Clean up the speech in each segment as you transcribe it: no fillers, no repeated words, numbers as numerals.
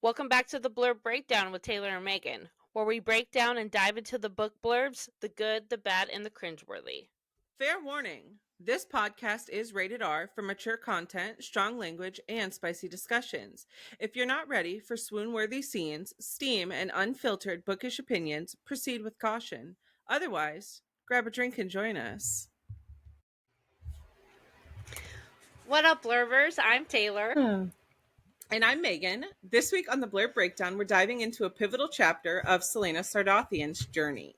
Welcome back to the Blurb Breakdown with Taylor and Megan, where we break down and dive into the book blurbs, the good, the bad, and the cringeworthy. Fair warning, this podcast is rated R for mature content, strong language, and spicy discussions. If you're not ready for swoon-worthy scenes, steam, and unfiltered bookish opinions, proceed with caution. Otherwise, grab a drink and join us. What up, blurbers? I'm Taylor. And I'm Megan. This week on the Blurb Breakdown, we're diving into a pivotal chapter of Celaena Sardothien's journey.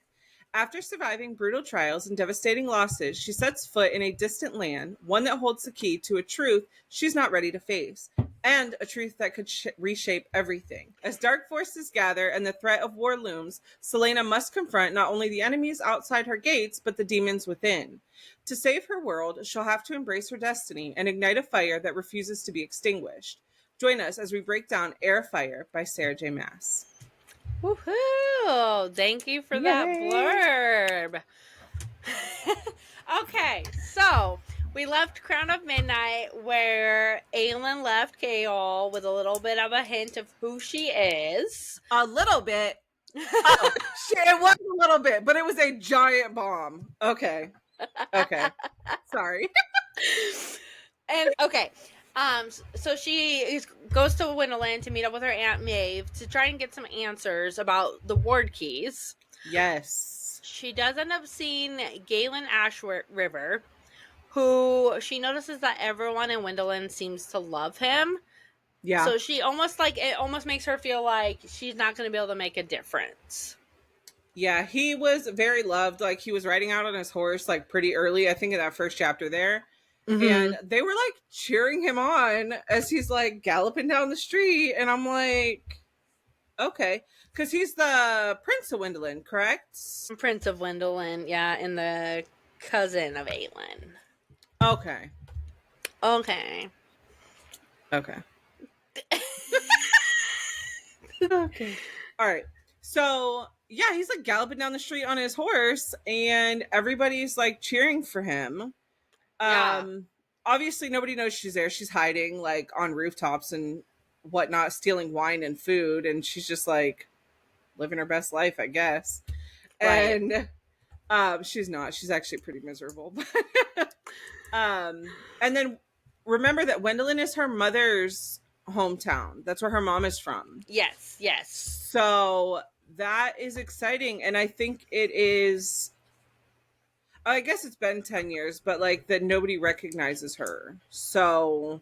After surviving brutal trials and devastating losses, she sets foot in a distant land, one that holds the key to a truth she's not ready to face, and a truth that could reshape everything. As dark forces gather and the threat of war looms, Celaena must confront not only the enemies outside her gates, but the demons within. To save her world, she'll have to embrace her destiny and ignite a fire that refuses to be extinguished. Join us as we break down Heir of Fire by Sarah J. Maas. Woohoo! Thank you for that blurb. Okay, so we left Crown of Midnight where Aelin left Chaol with a little bit of a hint of who she is. A little bit. Oh, shit, it was a little bit, but it was a giant bomb. Okay. Sorry. And okay. So she goes to Wendlyn to meet up with her Aunt Maeve to try and get some answers about the ward keys. Yes. She does end up seeing Galen Ashriver, who she notices that everyone in Wendlyn seems to love him. Yeah. So she it almost makes her feel like she's not going to be able to make a difference. Yeah, he was very loved. Like, he was riding out on his horse, like, pretty early, I think, in that first chapter there. Mm-hmm. And they were like cheering him on as he's like galloping down the street. And I'm like, okay. Because he's the Prince of Wendlyn, correct? Prince of Wendlyn, yeah, and the cousin of Aelin. Okay. Okay. All right. So, yeah, he's like galloping down the street on his horse and everybody's like cheering for him. Yeah. Obviously nobody knows she's there. She's hiding like on rooftops and whatnot, stealing wine and food, and she's just like living her best life, I guess. Right. And she's not. She's actually pretty miserable. And then remember that Wendlyn is her mother's hometown. That's where her mom is from. Yes. So that is exciting, and I think it is. I guess it's been 10 years, but like that nobody recognizes her. So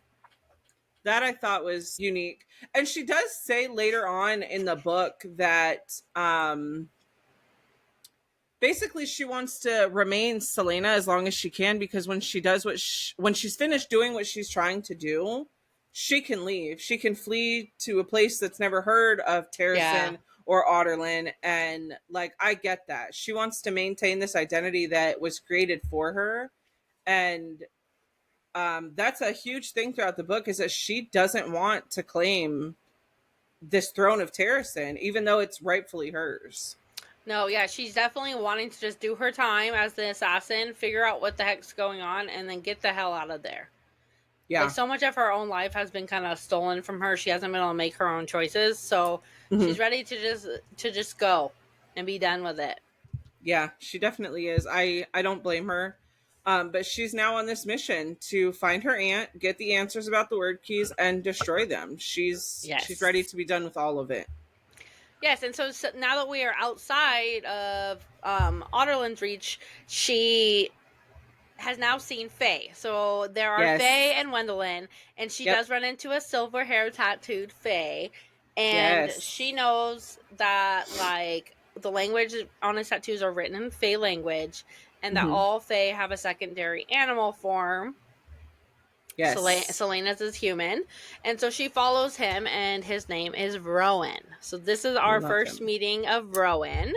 that I thought was unique. And she does say later on in the book that basically she wants to remain Celaena as long as she can, because when she does when she's finished doing what she's trying to do, she can leave. She can flee to a place that's never heard of Terrasen or Otterlyn, and like I get that. She wants to maintain this identity that was created for her, and that's a huge thing throughout the book, is that she doesn't want to claim this throne of Terrasen, even though it's rightfully hers. No, yeah, she's definitely wanting to just do her time as the assassin, figure out what the heck's going on, and then get the hell out of there. Yeah. Like, so much of her own life has been kind of stolen from her. She hasn't been able to make her own choices, so she's ready to just go and be done with it. Yeah, she definitely is. I don't blame her. But she's now on this mission to find her aunt, get the answers about the word keys, and destroy them. She's ready to be done with all of it. Yes, and so now that we are outside of Otterlyn's reach, she has now seen Fae. So there are Fae and Wendlyn, and she does run into a silver hair tattooed Fae, and she knows that like the language on his tattoos are written in Fae language, and that all Fae have a secondary animal form. Yes. Celaena's is human. And so she follows him, and his name is Rowan. So this is our first meeting of Rowan.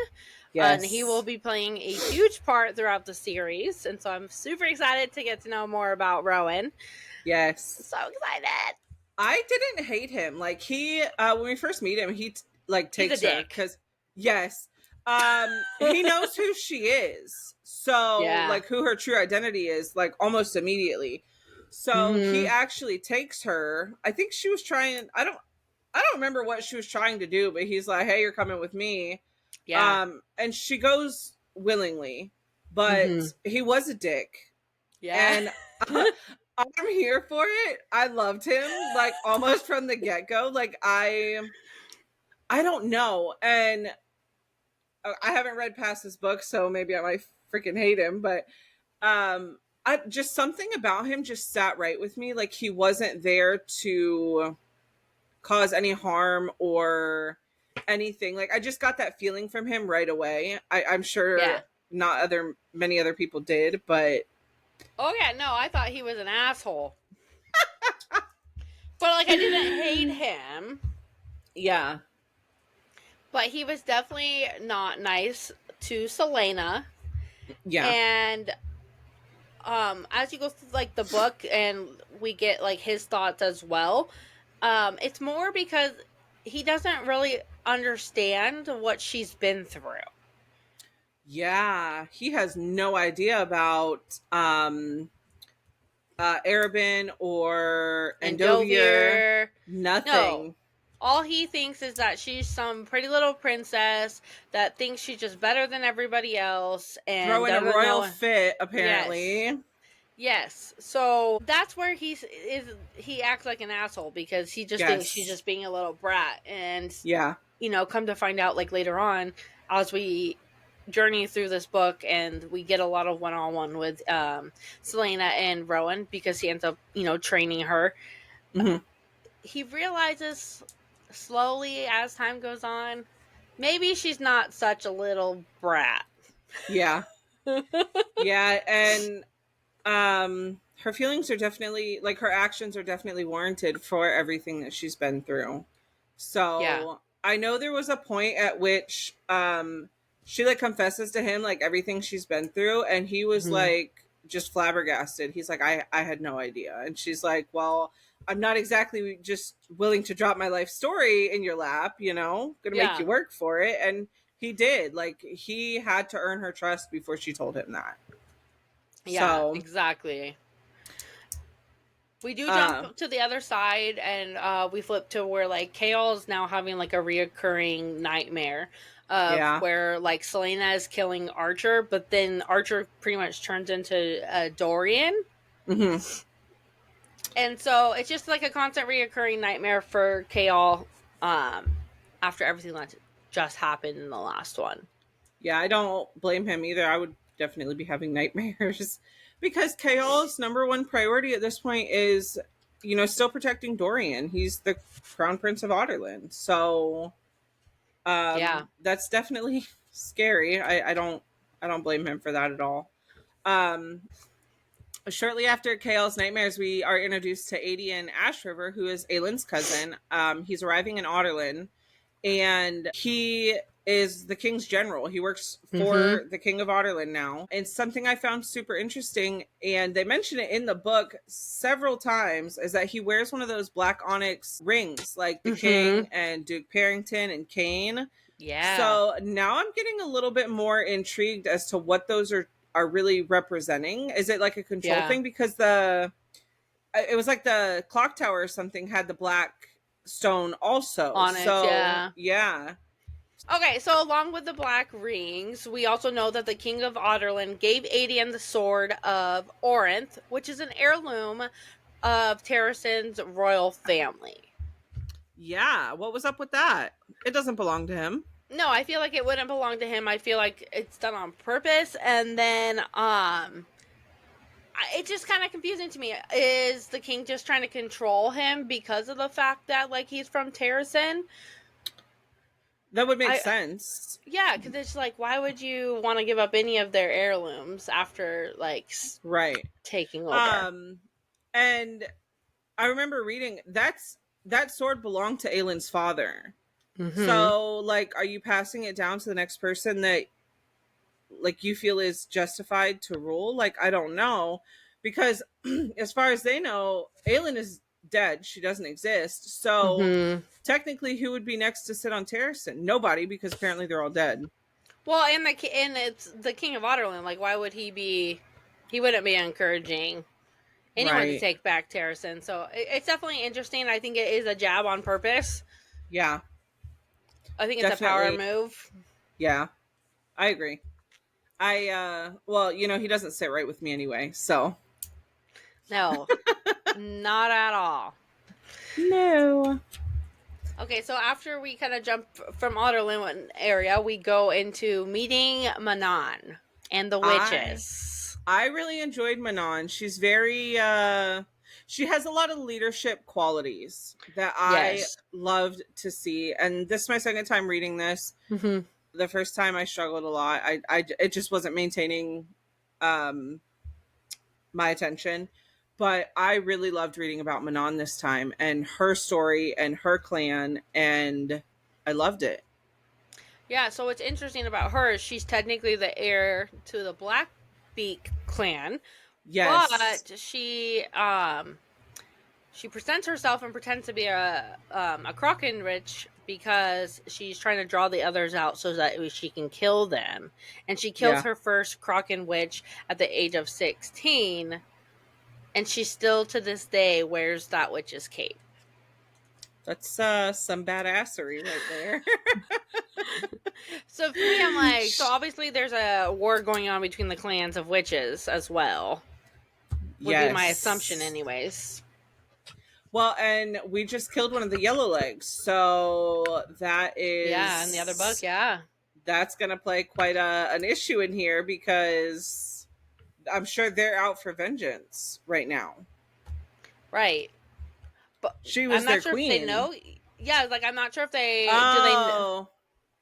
Yes. And he will be playing a huge part throughout the series. And so I'm super excited to get to know more about Rowan. Yes. So excited. I didn't hate him. Like, he, when we first meet him, he, takes her. Because, He knows who she is. So, like, who her true identity is, like, almost immediately. So he actually takes her. I think she was trying. I don't remember what she was trying to do, but he's like, "Hey, you're coming with me." Yeah. And she goes willingly, but he was a dick. Yeah. And I'm here for it. I loved him, like, almost from the get-go. Like, I don't know. And I haven't read past this book, so maybe I might freaking hate him, but I just something about him just sat right with me. Like, he wasn't there to cause any harm or anything. Like, I just got that feeling from him right away. I'm sure not many other people did, but oh yeah, no, I thought he was an asshole. But like, I didn't hate him. Yeah. But he was definitely not nice to Celaena. Yeah. And as you go through like the book and we get like his thoughts as well, it's more because he doesn't really understand what she's been through. Yeah, he has no idea about Arabin or Endovier. Nothing. No. All he thinks is that she's some pretty little princess that thinks she's just better than everybody else and throwing a royal fit, apparently. Yes. So that's where he acts like an asshole because he just thinks she's just being a little brat. And you know, come to find out like later on as we journey through this book and we get a lot of one-on-one with Celaena and Rowan because he ends up, you know, training her. He realizes slowly as time goes on, maybe she's not such a little brat. Yeah. Yeah, and her feelings are definitely, like, her actions are definitely warranted for everything that she's been through. So I know there was a point at which she like confesses to him like everything she's been through, and he was like just flabbergasted. He's like, I had no idea. And she's like, well, I'm not exactly just willing to drop my life story in your lap, you know, gonna make you work for it. And he did. Like, he had to earn her trust before she told him that. Yeah, so, exactly. We do jump to the other side, and we flip to where like Chaol is now having like a reoccurring nightmare of where like Celaena is killing Archer, but then Archer pretty much turns into Dorian. And so it's just like a constant reoccurring nightmare for Chaol after everything that just happened in the last one. Yeah, I don't blame him either. I would definitely be having nightmares because Chaol's number one priority at this point is, you know, still protecting Dorian. He's the crown prince of Otterland. So that's definitely scary. I don't blame him for that at all. Shortly after Chaol's nightmares, we are introduced to Aedion Ashriver, who is Aelin's cousin. He's arriving in Otterland, and he is the king's general. He works for the king of Otterland now. And something I found super interesting, and they mention it in the book several times, is that he wears one of those black onyx rings, like the king and Duke Parrington and Cain. Yeah. So now I'm getting a little bit more intrigued as to what those are really representing. Is it like a control thing? Because it was like the clock tower or something had the black stone also on it. So, yeah. Okay, so along with the black rings, we also know that the king of Otterland gave Aedion the sword of Orinth, which is an heirloom of Terrasen's royal family. Yeah, what was up with that? It doesn't belong to him. No, I feel like it wouldn't belong to him. I feel like it's done on purpose, and then it's just kind of confusing to me. Is the king just trying to control him because of the fact that like he's from Terrasen? That would make sense. Yeah, because it's like, why would you want to give up any of their heirlooms after like taking over? And I remember reading that sword belonged to Aelin's father. So, like, are you passing it down to the next person that, like, you feel is justified to rule? Like, I don't know. Because as far as they know, Aelin is dead. She doesn't exist. So, technically, who would be next to sit on Terrasen? Nobody, because apparently they're all dead. Well, and it's the King of Otterland. Like, why would he be? He wouldn't be encouraging anyone to Right. take back Terrasen. So it's definitely interesting. I think it is a jab on purpose. Yeah. I think it's a power Definitely. move. Yeah. I agree. Well, he doesn't sit right with me anyway, so. No, not at all. No. Okay, so after we kind of jump from Otterland area, we go into meeting Manon and the witches. I really enjoyed Manon. She's very she has a lot of leadership qualities that I Yes. loved to see. And this is my second time reading this. Mm-hmm. The first time I struggled a lot. I it just wasn't maintaining um my attention. But I really loved reading about Manon this time and her story and her clan, and I loved it. Yeah, so what's interesting about her is she's technically the heir to the Blackbeak clan, Yes. but she presents herself and pretends to be a Krakenrich because she's trying to draw the others out so that she can kill them. And she kills Yeah. her first Kraken witch at the age of 16, and she still to this day wears that witch's cape. That's some badassery right there. So for me, I'm like, so obviously there's a war going on between the clans of witches as well. Would be my assumption, anyways. Well, and we just killed one of the yellow legs, so that is in the other book, that's gonna play quite an issue in here because I'm sure they're out for vengeance right now. Right, but she was I'm their not sure queen. if they know. Yeah, like I'm not sure if they do.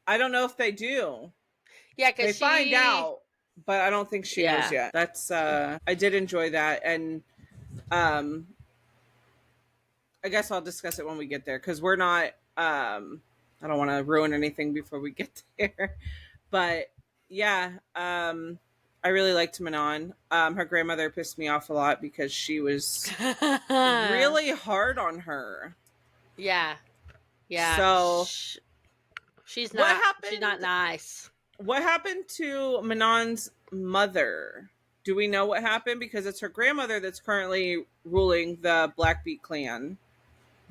I don't know if they do. Yeah, because they find out, but I don't think she knows yet. That's I did enjoy that, and I guess I'll discuss it when we get there because we're not. I don't want to ruin anything before we get there, but yeah, I really liked Manon. Her grandmother pissed me off a lot because she was really hard on her. Yeah. So she's not. She's not nice. What happened to Manon's mother? Do we know what happened? Because it's her grandmother that's currently ruling the Blackbeak clan.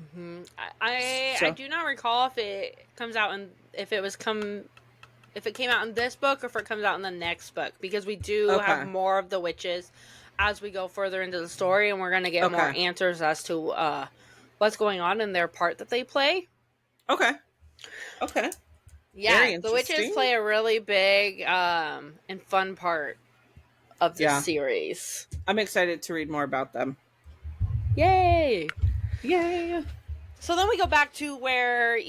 Mm-hmm. I do not recall if it comes out if it came out in this book or if it comes out in the next book, because we do have more of the witches as we go further into the story, and we're going to get more answers as to what's going on in their part that they play. Okay. Yeah, the witches play a really big and fun part of this series. I'm excited to read more about them. Yay! Yay! So then we go back to where,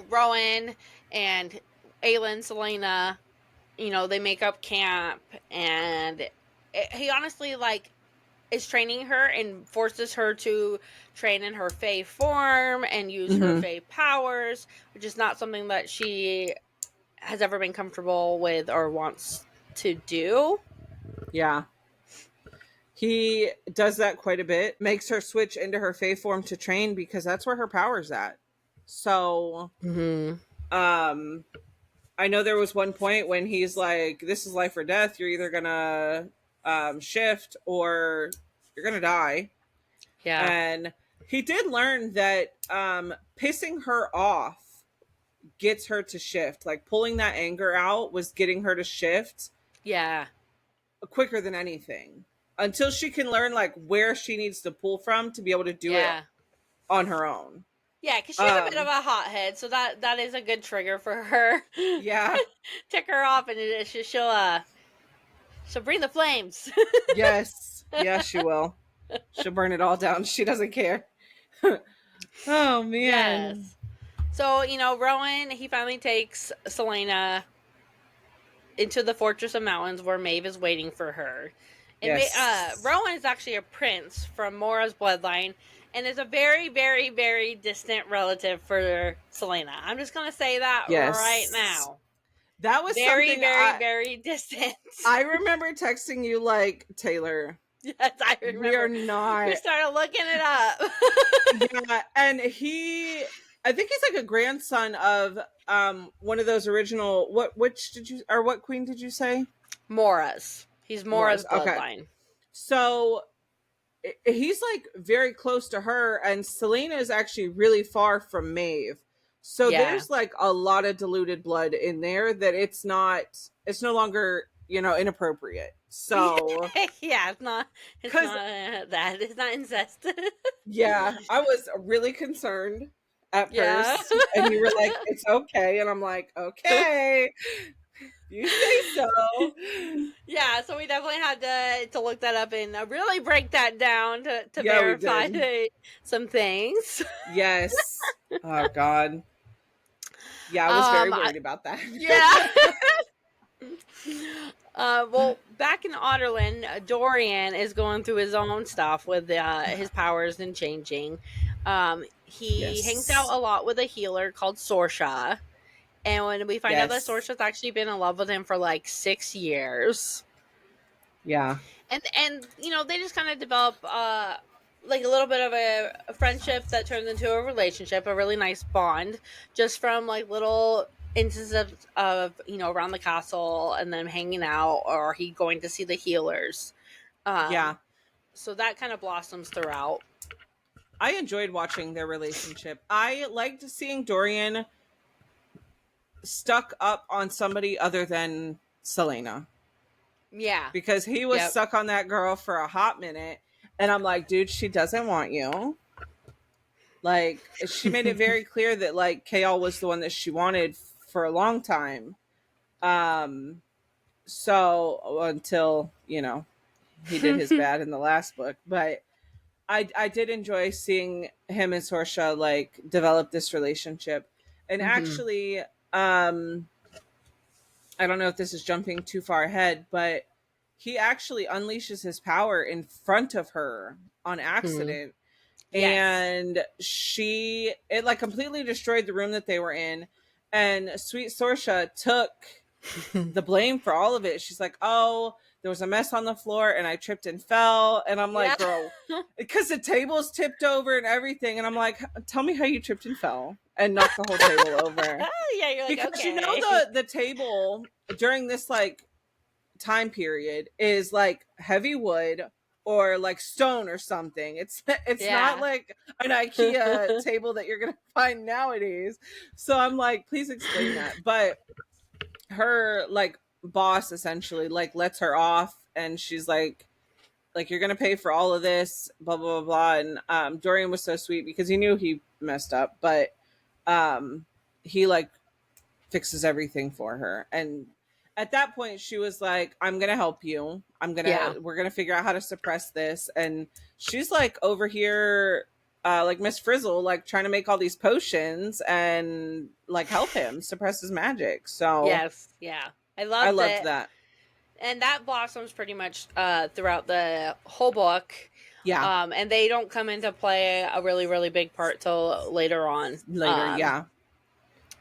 Rowan and Aelin, Celaena, they make up camp, and he honestly, is training her and forces her to train in her Fae form and use her Fae powers, which is not something that she has ever been comfortable with or wants to do. Yeah. He does that quite a bit, makes her switch into her Fae form to train because that's where her power's at. So, I know there was one point when he's like, this is life or death. You're either gonna shift or you're gonna die. Yeah. And he did learn that pissing her off gets her to shift. Like pulling that anger out was getting her to shift. Yeah. Quicker than anything. Until she can learn where she needs to pull from to be able to do it on her own. Yeah, because she's a bit of a hothead, so that is a good trigger for her. Yeah. Tick her off, and she'll bring the flames. Yes. Yeah, she will. She'll burn it all down. She doesn't care. Oh, man. Yes. So, Rowan, he finally takes Celaena into the Fortress of Mountains where Maeve is waiting for her. And Rowan is actually a prince from Mora's bloodline and is a very, very, very distant relative for Celaena. I'm just going to say that right now. That was very, something very, very distant. I remember texting you Taylor. Yes, I remember. We are not. We started looking it up. Yeah, and he I think he's like a grandson of one of those original what queen did you say? Mora's. He's Mora's Okay. bloodline. So he's like very close to her, and Celaena is actually really far from Maeve. So there's like a lot of diluted blood in there that it's no longer, inappropriate. So yeah, it's not that. It's not incest. yeah, I was really concerned at Yeah. first, and you were like, "It's okay," and I'm like, "Okay, you say so." Yeah, so we definitely had to look that up and really break that down to Yeah, we verify did. some things. Yes. Oh God. Yeah, I was very worried about that. Yeah. Well, back in Otterland, Dorian is going through his own stuff with his powers and changing. He hangs out Yes. a lot with a healer called Sorsha. And when we find out that Yes. Sorsha's actually been in love with him for like 6 years. Yeah. And they just kind of develop like a little bit of a friendship that turns into a relationship, a really nice bond, just from like little instances of around the castle and them hanging out, or he going to see the healers. Yeah. So that kind of blossoms throughout. I enjoyed watching their relationship. I liked seeing Dorian stuck up on somebody other than Celaena. Yeah. Because he was stuck on that girl for a hot minute. And I'm like, dude, she doesn't want you. Like, she made it very clear that, like, Chaol was the one that she wanted for a long time. So, until, he did his bad in the last book. But I did enjoy seeing him and Sorsha, like, develop this relationship. And actually, I don't know if this is jumping too far ahead, but he actually unleashes his power in front of her on accident. And it like completely destroyed the room that they were in. And sweet Sorsha took the blame for all of it. She's like, "Oh, there was a mess on the floor and I tripped and fell." And I'm like, "Girl, because the table's tipped over and everything." And I'm like, "Tell me how you tripped and fell and knocked the whole table over." Yeah, you're like, because okay. the table during this like time period is like heavy wood or like stone or something. It's not like an IKEA table that you're gonna find nowadays. So I'm like, please explain that. But her like boss essentially like lets her off, and she's like you're gonna pay for all of this, blah blah blah blah. And Dorian was so sweet because he knew he messed up, but he like fixes everything for her. And at that point she was like, I'm gonna help you, we're gonna figure out how to suppress this. And she's like over here like Miss Frizzle, like trying to make all these potions and like help him suppress his magic. So I loved that. And that blossoms pretty much throughout the whole book. And they don't come into play a really, really big part till later on.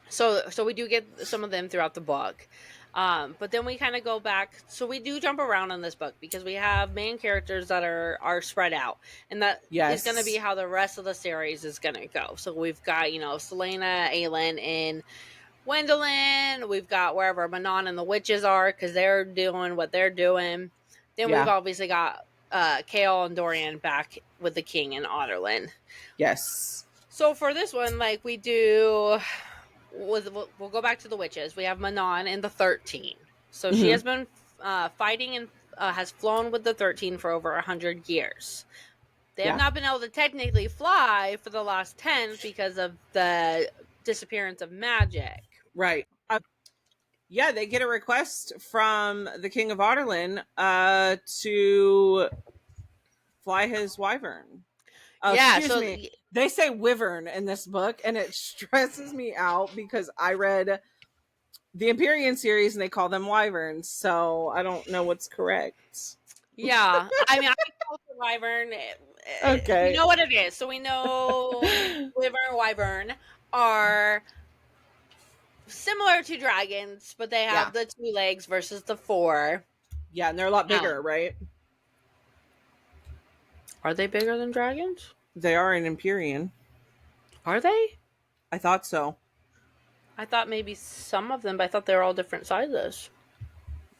So we do get some of them throughout the book. But then we kind of go back. So we do jump around in this book because we have main characters that are spread out. And that is going to be how the rest of the series is going to go. So we've got, Celaena, Aelin, and Wendlyn. We've got wherever Manon and the witches are because they're doing what they're doing. Then we've obviously got Chaol and Dorian back with the king in Otterland. So for this one, like we do... We'll go back to the witches. We have Manon in the 13. So she has been fighting and has flown with the 13 for over 100 years. They have not been able to technically fly for the last 10 because of the disappearance of magic. Right. They get a request from the King of Otterland to fly his wyvern. Excuse me. They say wyvern in this book, and it stresses me out because I read the Empyrean series and they call them wyverns, so I don't know what's correct. I mean, I call it a wyvern. Okay. We know what it is. So we know wyvern are similar to dragons, but they have the 2 legs versus the 4. Yeah, and they're a lot bigger, right? Are they bigger than dragons? They are in Empyrean. Are they? I thought so. I thought maybe some of them, but I thought they were all different sizes.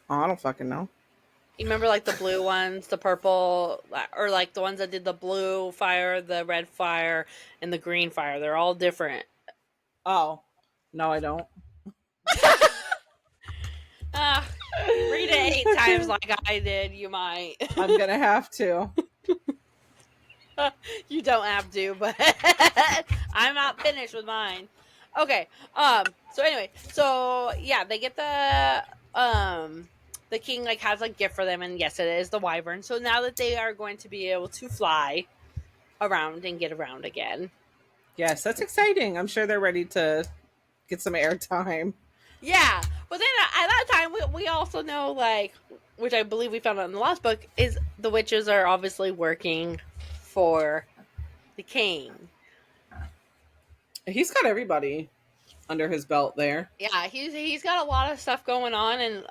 Oh, I don't fucking know. You remember like the blue ones, the purple, or like the ones that did the blue fire, the red fire, and the green fire? They're all different. Oh, no, I don't. Read it 8 times like I did. You might. I'm gonna have to. You don't have to, but I'm not finished with mine. Okay. So anyway, so yeah, they get the king like has a gift for them, and yes, it is the wyvern. So now that they are going to be able to fly around and get around again. Yes, that's exciting. I'm sure they're ready to get some airtime. Yeah, but then at that time, we also know, like, which I believe we found out in the last book, is the witches are obviously working for the king. He's got everybody under his belt there. Yeah, he's got a lot of stuff going on, and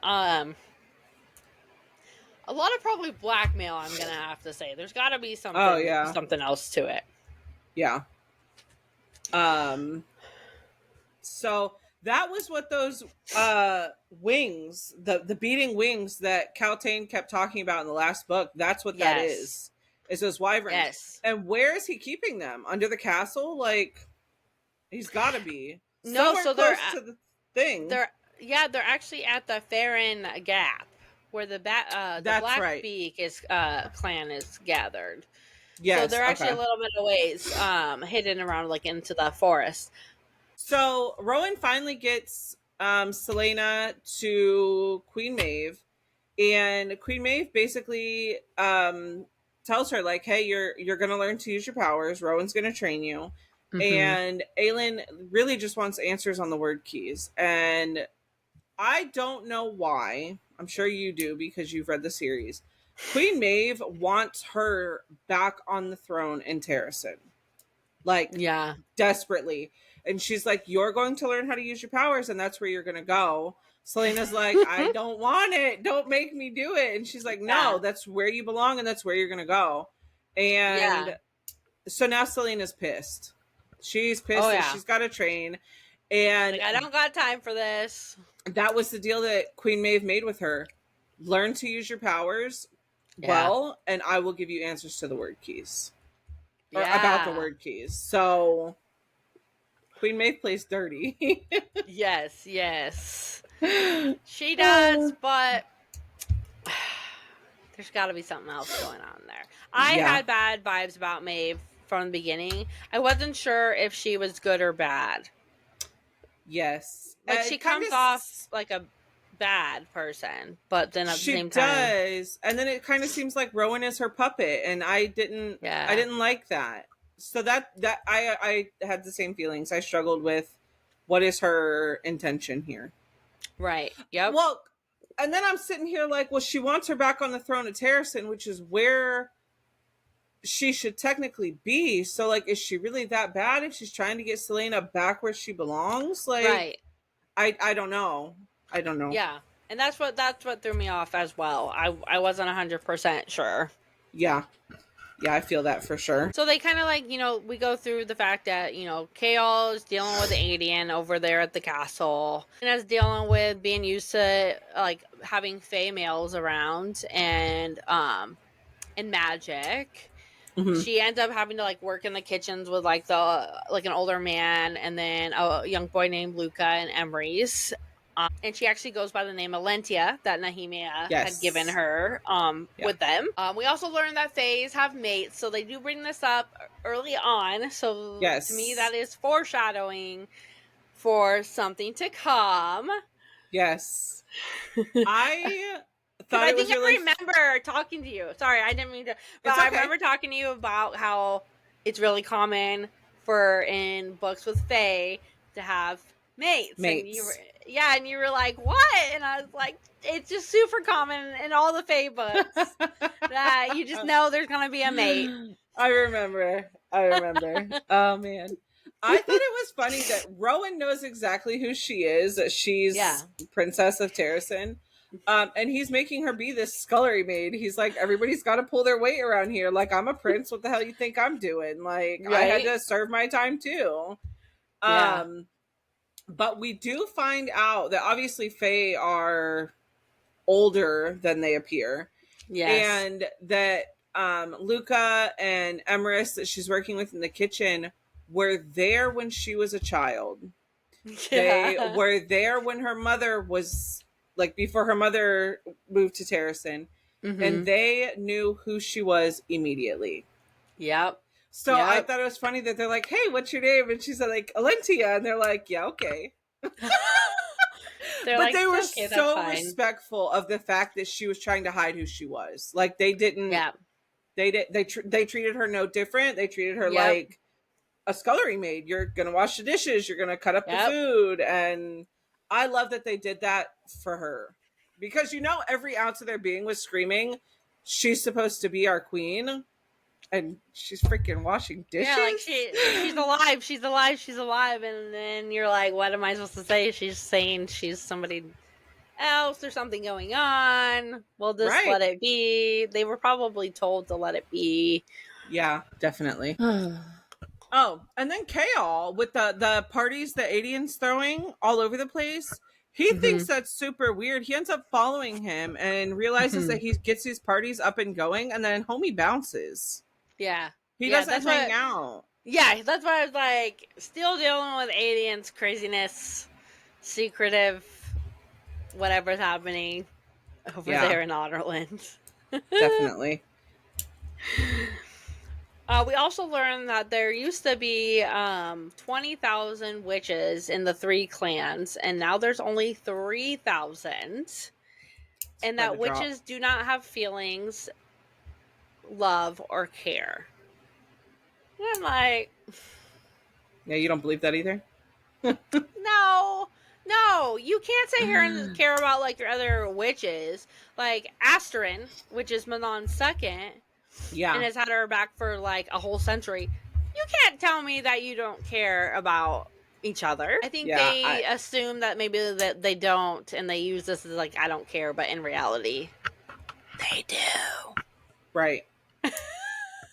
a lot of probably blackmail. I'm gonna have to say, there's got to be something. Oh yeah, something else to it. Yeah. So that was what those wings, the beating wings that Caltaine kept talking about in the last book. That's what that is those wyverns. Yes. And where is he keeping them? Under the castle? Like, he's got to be. No, so they're close to the thing. They're actually at the Farron Gap, where the Blackbeak is clan is gathered. Yes, so they're actually a little bit of ways, hidden around, like, into the forest. So Rowan finally gets Celaena to Queen Maeve, and Queen Maeve basically tells her, like, hey, you're gonna learn to use your powers. Rowan's gonna train you. Mm-hmm. And Aelin really just wants answers on the word keys. And I don't know why. I'm sure you do because you've read the series. Queen Maeve wants her back on the throne in Terrasen. Like, yeah, desperately. And she's like, you're going to learn how to use your powers, and that's where you're going to go. Celaena's like, I don't want it. Don't make me do it. And she's like, no, that's where you belong, and that's where you're going to go. And so now Celaena's pissed. She's pissed that she's got to train. And like, I don't got time for this. That was the deal that Queen Maeve made with her. Learn to use your powers well, and I will give you answers to the word keys. Or about the word keys. So Queen Maeve plays dirty. Yes. She does, but there's got to be something else going on there. I had bad vibes about Maeve from the beginning. I wasn't sure if she was good or bad. Yes. Like, she comes off like a bad person, but then at the same time, she does. And then it kind of seems like Rowan is her puppet, and I didn't like that. So that I had the same feelings. I struggled with what is her intention here. Right. Yep. Well, and then I'm sitting here like, well, she wants her back on the throne of Terrasen, which is where she should technically be. So, like, is she really that bad if she's trying to get Celaena back where she belongs? Like, right. I don't know. Yeah. And that's what threw me off as well. I wasn't 100% sure. Yeah. Yeah, I feel that for sure. So they kind of, like, we go through the fact that, Chaol is dealing with Aedion over there at the castle. And is dealing with being used to, like, having fae males around and magic. Mm-hmm. She ends up having to, like, work in the kitchens with, like, an older man and then a young boy named Luca and Emrys. And she actually goes by the name Alentia that Nehemia had given her with them. We also learned that faes have mates, so they do bring this up early on. So to me, that is foreshadowing for something to come. Yes. I remember talking to you. Sorry, I didn't mean to. But I remember talking to you about how it's really common in books with fae to have mates. And you were like, what? And I was like, it's just super common in all the fae books that you just know there's going to be a mate. I remember. Oh, man. I thought it was funny that Rowan knows exactly who she is, that she's Princess of Terrasen. And he's making her be this scullery maid. He's like, everybody's got to pull their weight around here. Like, I'm a prince. What the hell you think I'm doing? Like, I had to serve my time too. But we do find out that obviously Fae are older than they appear. Yes. And that Luca and Emerus that she's working with in the kitchen were there when she was a child. They were there when her mother was, like, before her mother moved to Terrason. And they knew who she was immediately. Yep. So I thought it was funny that they're like, hey, what's your name? And she's like, Alentia. And they're like, yeah, okay. But they were so respectful of the fact that she was trying to hide who she was. Like, they didn't. Yeah. They treated her no different. They treated her like a scullery maid. You're gonna wash the dishes. You're gonna cut up the food. And I love that they did that for her, because every ounce of their being was screaming, she's supposed to be our queen. And she's freaking washing dishes. Yeah, like she's alive, she's alive, she's alive. And then you're like, what am I supposed to say? She's saying she's somebody else. There's something going on. We'll just let it be. They were probably told to let it be. Yeah, definitely. Oh, and then Kaol with the parties that Adian's throwing all over the place. He thinks that's super weird. He ends up following him and realizes that he gets these parties up and going, and then homie bounces. Yeah. He doesn't hang out. Yeah, that's why I was like, still dealing with Adian's craziness, secretive, whatever's happening over there in Otterland. Definitely. We also learned that there used to be 20,000 witches in the 3 clans, and now there's only 3,000. And that witches do not have feelings, love, or care. And I'm like... Yeah, you don't believe that either? No, you can't sit here and care about, like, your other witches. Like, Asterin, which is Manon's second... Yeah. And has had her back for like a whole century. You can't tell me that you don't care about each other. I think they assume that maybe that they don't, and they use this as like, I don't care, but in reality, they do. Right.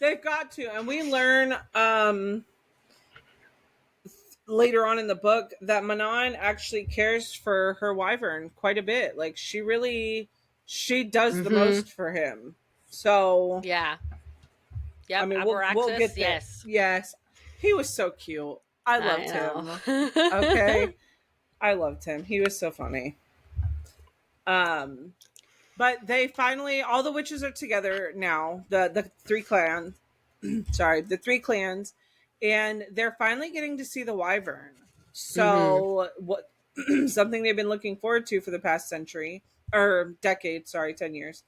They've got to. And we learn later on in the book that Manon actually cares for her wyvern quite a bit. Like, she does the most for him. So yeah, I mean, we'll get there. Yes, he was so cute. I loved him. Okay, I loved him. He was so funny. But they finally, all the witches are together now. The 3 clans, sorry, the 3 clans, and they're finally getting to see the wyvern. So what? Something they've been looking forward to for the past century or decade. Sorry, 10 years.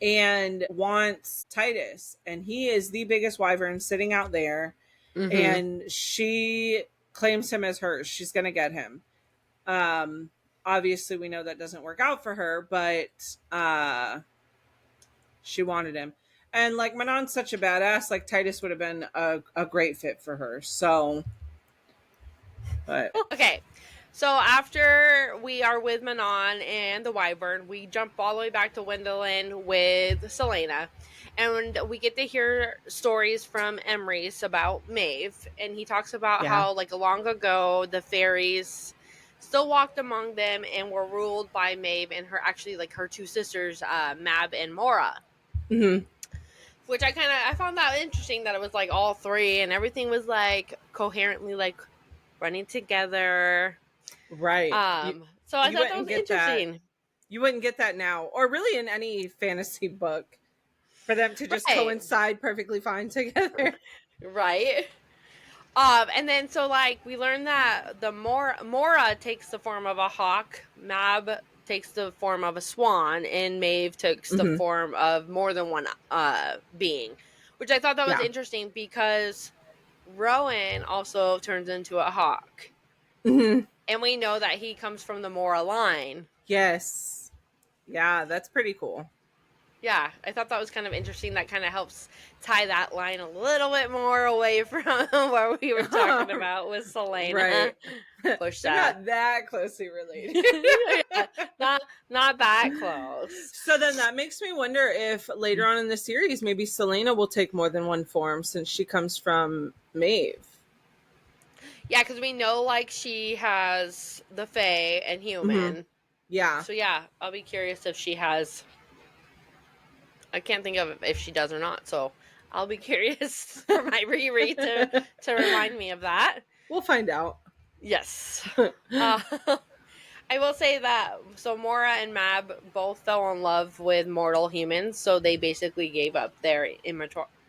And wants Titus, and he is the biggest wyvern sitting out there, and she claims him as hers. She's gonna get him. Obviously we know that doesn't work out for her, but she wanted him. And like, Manon's such a badass, like Titus would have been a great fit for her. So but okay. So after we are with Manon and the wyvern, we jump all the way back to Wendlyn with Celaena. And we get to hear stories from Emrys about Maeve. And he talks about how, like, long ago, the fairies still walked among them and were ruled by Maeve and her 2 sisters, Mab and Mora. Which I found that interesting, that it was, like, all 3 and everything was, like, coherently, like, running together. Right. So I thought that was interesting. You wouldn't get that now, or really in any fantasy book, for them to just coincide perfectly fine together. Right. And then so, like, we learned that the Mora takes the form of a hawk, Mab takes the form of a swan, and Maeve takes the form of more than one being, which I thought that was interesting, because Rowan also turns into a hawk. And we know that he comes from the Mora line. Yes. Yeah, that's pretty cool. Yeah, I thought that was kind of interesting. That kind of helps tie that line a little bit more away from what we were talking about with Celaena. Right. Push that. Not that closely related. not that close. So then that makes me wonder if later on in the series, maybe Celaena will take more than one form, since she comes from Maeve. Yeah, because we know, like, she has the Fae and human. Mm-hmm. Yeah. So, yeah, I'll be curious if she has... I can't think of if she does or not, so I'll be curious for my reread to remind me of that. We'll find out. Yes. I will say that, so Mora and Mab both fell in love with mortal humans, so they basically gave up their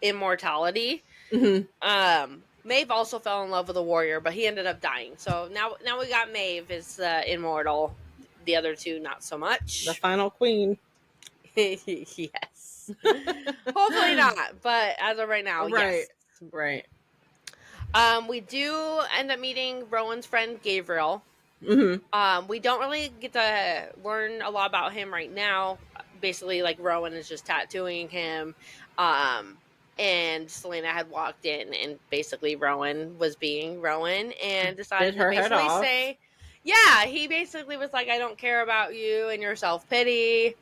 immortality. Mm-hmm. Maeve also fell in love with a warrior, but he ended up dying. So now we got Maeve is immortal. The other two, not so much. The final queen. Yes. Hopefully not, but as of right now, right. Yes. Right. We do end up meeting Rowan's friend Gabriel. Mm-hmm. We don't really get to learn a lot about him right now. Basically, like, Rowan is just tattooing him. And Celaena had walked in, and basically Rowan was being Rowan and decided to basically say, yeah, he basically was like, I don't care about you and your self-pity.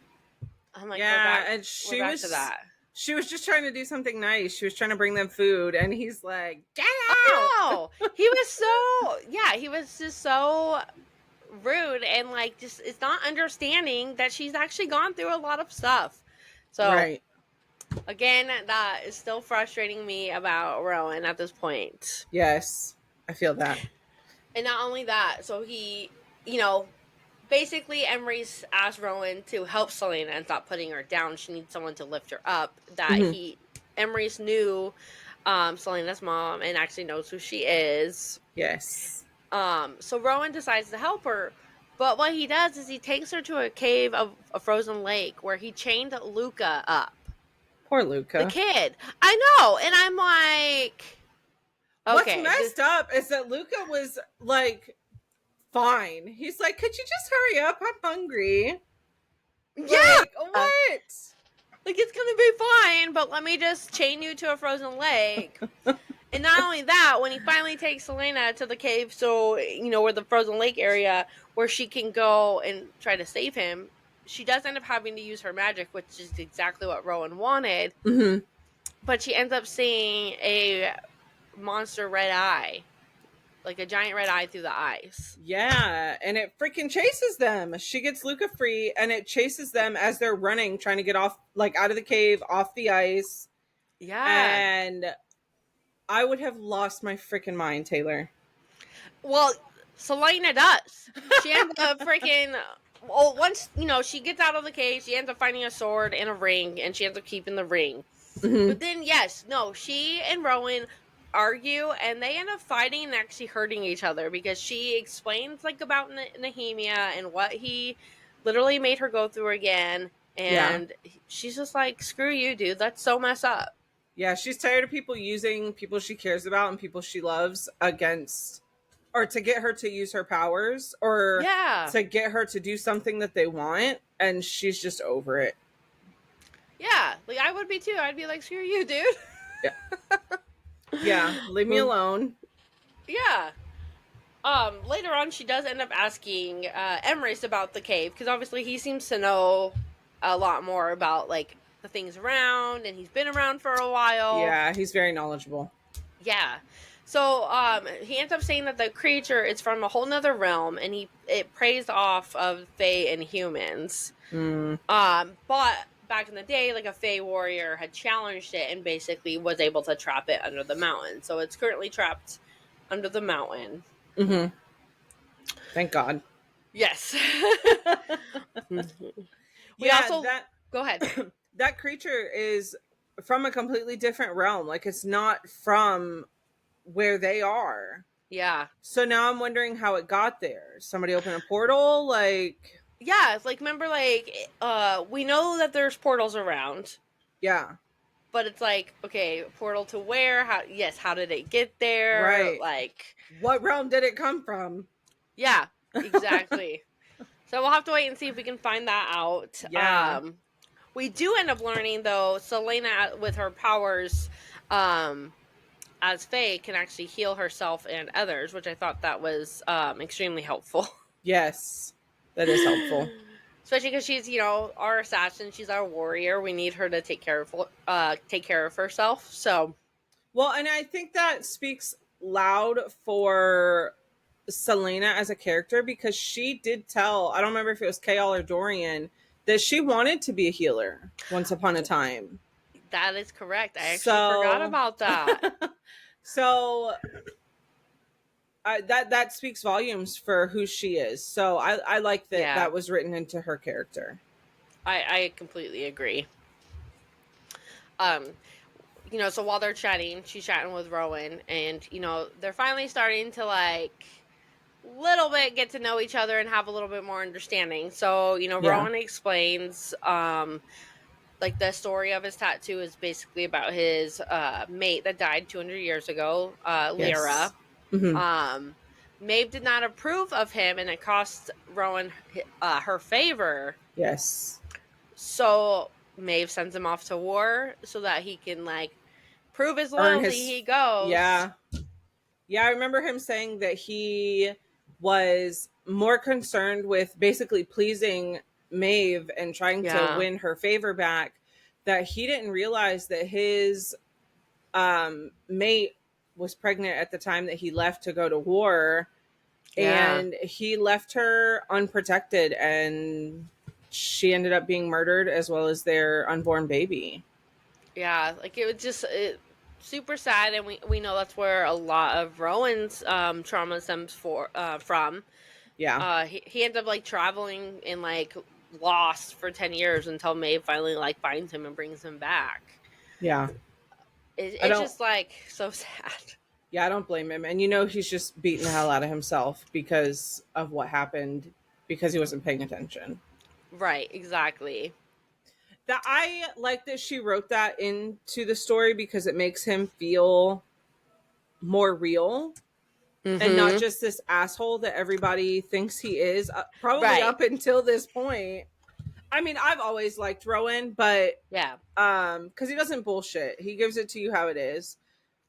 I'm like, yeah, and we're back to that. She was just trying to do something nice. She was trying to bring them food, and he's like, get out! He was just so rude, and, like, just is not understanding that she's actually gone through a lot of stuff. So, right. Again, that is still frustrating me about Rowan at this point. Yes, I feel that. And not only that, so he, basically Emery's asked Rowan to help Celaena and stop putting her down. She needs someone to lift her up. That Emery's knew Celaena's mom and actually knows who she is. Yes. So Rowan decides to help her. But what he does is he takes her to a cave of a frozen lake where he chained Luca up. Poor Luca. The kid. I know. And I'm like... Okay, what's messed up is that Luca was, like, fine. He's like, could you just hurry up? I'm hungry. Yeah! Like, what? Like, it's gonna be fine, but let me just chain you to a frozen lake. And not only that, when he finally takes Celaena to the cave, so, where the frozen lake area, where she can go and try to save him, she does end up having to use her magic, which is exactly what Rowan wanted. Mm-hmm. But she ends up seeing a monster red eye. Like a giant red eye through the eyes. Yeah, and it freaking chases them. She gets Luca free, and it chases them as they're running, trying to get off, like, out of the cave, off the ice. Yeah. And I would have lost my freaking mind, Taylor. Well, Celaena does. She ends up freaking... Well, once, she gets out of the cave, she ends up finding a sword and a ring, and she ends up keeping the ring. Mm-hmm. But then, she and Rowan argue, and they end up fighting and actually hurting each other, because she explains, like, about Nehemia and what he literally made her go through again, and she's just like, screw you, dude, that's so messed up. Yeah, she's tired of people using people she cares about and people she loves against, or to get her to use her powers, or to get her to do something that they want, and she's just over it. Yeah, like, I would be too. I'd be like, screw you, dude. Yeah. Yeah, leave me alone. Yeah. Later on, she does end up asking Emrys about the cave, because obviously he seems to know a lot more about, like, the things around, and he's been around for a while. Yeah, he's very knowledgeable. Yeah. So, he ends up saying that the creature is from a whole nother realm, and it preys off of Fae and humans. But back in the day, like, a Fae warrior had challenged it and basically was able to trap it under the mountain. So it's currently trapped under the mountain. Mm-hmm. Thank God. Yes. Go ahead. That creature is from a completely different realm. Like, it's not from where they are. Yeah. So now I'm wondering how it got there. Somebody opened a portal? Like... Yeah, it's like, remember, like, we know that there's portals around. Yeah. But it's like, okay, portal to where? How did it get there? Right. Like... What realm did it come from? Yeah, exactly. So we'll have to wait and see if we can find that out. Yeah. We do end up learning, though, Celaena, with her powers, as Fae, can actually heal herself and others, which I thought that was extremely helpful. Yes, that is helpful. Especially because she's, our assassin. She's our warrior. We need her to take care of herself. So, well, and I think that speaks loud for Celaena as a character, because she did tell, I don't remember if it was Kaol or Dorian, that she wanted to be a healer once upon a time. That is correct. I actually forgot about that. So that speaks volumes for who she is. So I like that that was written into her character. I completely agree. So while they're chatting, she's chatting with Rowan, and they're finally starting to like little bit get to know each other and have a little bit more understanding. So Rowan explains like the story of his tattoo is basically about his mate that died 200 years ago, Lyra. Mm-hmm. Maeve did not approve of him, and it cost Rowan her favor. Yes. So Maeve sends him off to war so that he can like prove his loyalty. He goes. Yeah. I remember him saying that he was more concerned with basically pleasing Maeve and trying to win her favor back, that he didn't realize that his mate was pregnant at the time that he left to go to war. And he left her unprotected, and she ended up being murdered, as well as their unborn baby. Yeah, like it was just super sad, and we know that's where a lot of Rowan's trauma stems from. Yeah. He ended up like traveling and like lost for 10 years until Maeve finally like finds him and brings him back. Yeah. It's just like so sad. Yeah, I don't blame him. And he's just beating the hell out of himself because of what happened, because he wasn't paying attention. Right, exactly. That I like that she wrote that into the story, because it makes him feel more real. Mm-hmm. And not just this asshole that everybody thinks he is, probably up until this point. I mean, I've always liked Rowan, but because he doesn't bullshit. He gives it to you how it is.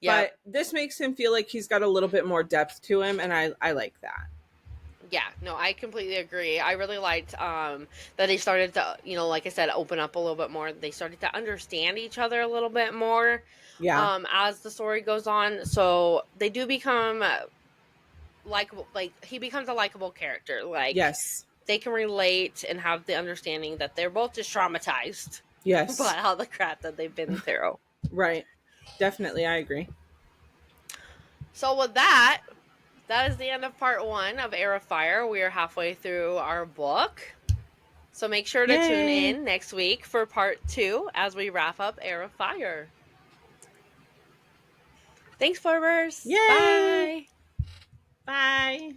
But this makes him feel like he's got a little bit more depth to him, and I like that. Yeah, no, I completely agree. I really liked that they started to, like I said, open up a little bit more. They started to understand each other a little bit more. Yeah. As the story goes on, so they do become likable. Like he becomes a likable character. Like yes, they can relate and have the understanding that they're both just traumatized. Yes, by all the crap that they've been through. Right. Definitely, I agree. So with that is the end of part 1 of Heir of Fire. We are halfway through our book. So make sure to tune in next week for part 2 as we wrap up Heir of Fire. Thanks, Forbers. Yay! Bye. Bye.